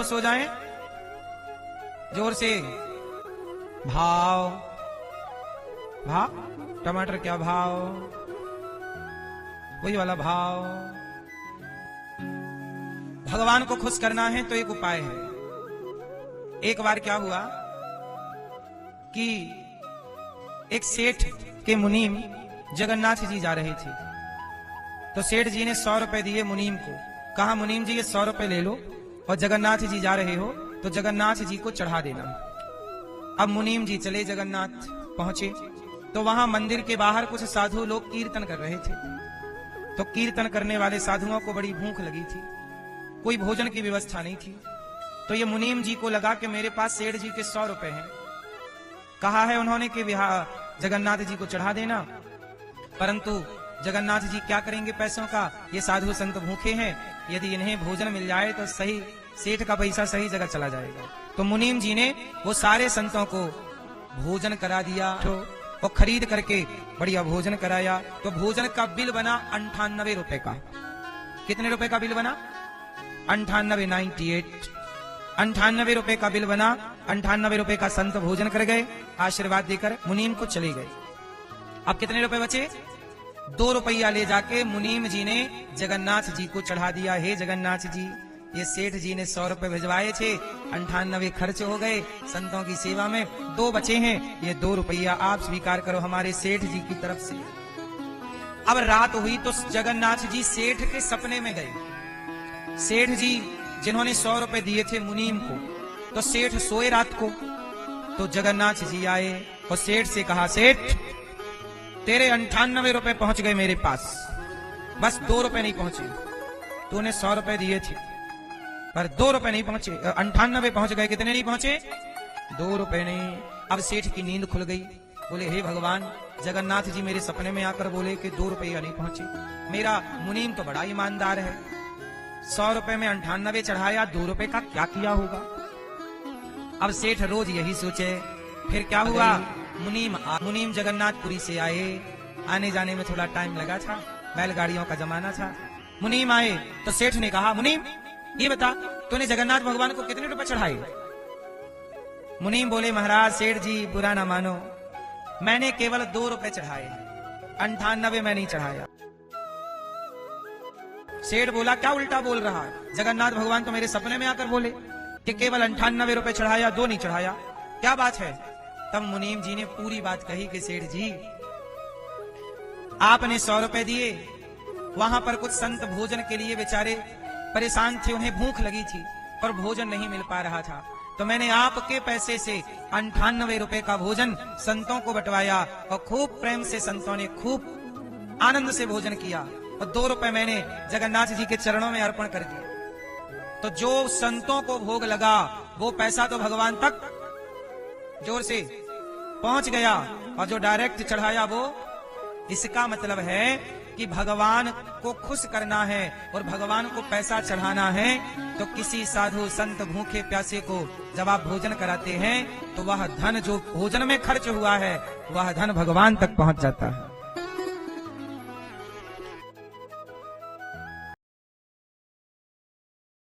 खुश हो जाएं? जोर से। भाव, भाव, टमाटर क्या भाव? वही वाला भाव। भगवान को खुश करना है तो एक उपाय है। एक बार क्या हुआ कि एक सेठ के मुनीम जगन्नाथ जी जा रहे थे, तो सेठ जी ने 100 रुपए दिए मुनीम को। कहा मुनीम जी ये 100 रुपए ले लो और जगन्नाथ जी जा रहे हो तो जगन्नाथ जी को चढ़ा देना। अब मुनीम जी चले, जगन्नाथ पहुंचे तो वहां मंदिर के बाहर कुछ साधु लोग कीर्तन कर रहे थे। तो कीर्तन करने वाले साधुओं को बड़ी भूख लगी थी, कोई भोजन की व्यवस्था नहीं थी। तो ये मुनीम जी को लगा कि मेरे पास सेठ जी के 100 रुपए हैं, कहा है उन्होंने कि जगन्नाथ जी को चढ़ा देना, परंतु जगन्नाथ जी क्या करेंगे पैसों का? ये साधु संत भूखे हैं, यदि इन्हें भोजन मिल जाए तो सही सेठ का पैसा सही जगह चला जाएगा। तो मुनीम जी ने वो सारे संतों को भोजन करा दिया और खरीद करके बढ़िया भोजन कराया। तो भोजन का बिल बना 98 रुपए का। कितने रुपए का बिल बना? 98 रुपए का बिल बना। 98 रुपए का संत भोजन कर गए, आशीर्वाद देकर मुनीम को चले गए। अब कितने रुपए बचे? 2 रुपया ले जाके मुनीम जी ने जगन्नाथ जी को चढ़ा दिया। हे जगन्नाथ जी, ये सेठ जी ने 100 रुपए भिजवाए थे, 98 खर्च हो गए संतों की सेवा में, 2 बचे हैं, ये 2 रुपया आप स्वीकार करो हमारे सेठ जी की तरफ से। अब रात हुई तो जगन्नाथ जी सेठ के सपने में गए। सेठ जी जिन्होंने 100 रुपए दिए थे मुनीम को, तो सेठ सोए रात को, तो जगन्नाथ जी आए और सेठ से कहा, सेठ तेरे 98 रुपए पहुंच गए मेरे पास, बस 2 रुपए नहीं पहुंचे। तूने 100 रुपए दिए थे पर 2 रुपए नहीं पहुंचे, 98 पहुंच गए, कितने नहीं पहुंचे? 2 रुपए नहीं। अब सेठ की नींद खुल गई, बोले हे भगवान, जगन्नाथ जी मेरे सपने में आकर बोले कि 2 रुपया नहीं पहुंचे। मेरा मुनीम तो बड़ा ईमानदार है, 100 रुपए में 98 चढ़ाया, 2 रुपए का क्या किया होगा? अब सेठ रोज यही सोचे। फिर क्या हुआ? मुनीम जगन्नाथपुरी से आए। आने जाने में थोड़ा टाइम लगा था, बैलगाड़ियों का जमाना था। मुनीम आए तो सेठ ने कहा, मुनीम ये बता तूने जगन्नाथ भगवान को कितने रुपए चढ़ाए? मुनीम बोले, महाराज सेठ जी बुरा ना मानो, मैंने केवल 2 रुपए चढ़ाए, 98 मैं नहीं चढ़ाया। सेठ बोला, क्या उल्टा बोल रहा है? जगन्नाथ भगवान तो मेरे सपने में आकर बोले कि केवल 98 रुपए चढ़ाया, 2 नहीं चढ़ाया, क्या बात है? तब मुनीम जी ने पूरी बात कही कि सेठ जी आपने 100 रुपए दिए, वहां पर कुछ संत भोजन के लिए बेचारे परेशान थे, उन्हें भूख लगी थी और भोजन नहीं मिल पा रहा था, तो मैंने आपके पैसे से 98 रुपए का भोजन संतों को बंटवाया और खूब प्रेम से संतों ने खूब आनंद से भोजन किया और 2 रुपए मैंने जगन्नाथ जी के चरणों में अर्पण कर दिए। तो जो संतों को भोग लगा वो पैसा तो भगवान तक जोर से पहुंच गया और जो डायरेक्ट चढ़ाया वो। इसका मतलब है कि भगवान को खुश करना है और भगवान को पैसा चढ़ाना है, तो किसी साधु संत भूखे प्यासे को जब आप भोजन कराते हैं तो वह धन जो भोजन में खर्च हुआ है वह धन भगवान तक पहुंच जाता है।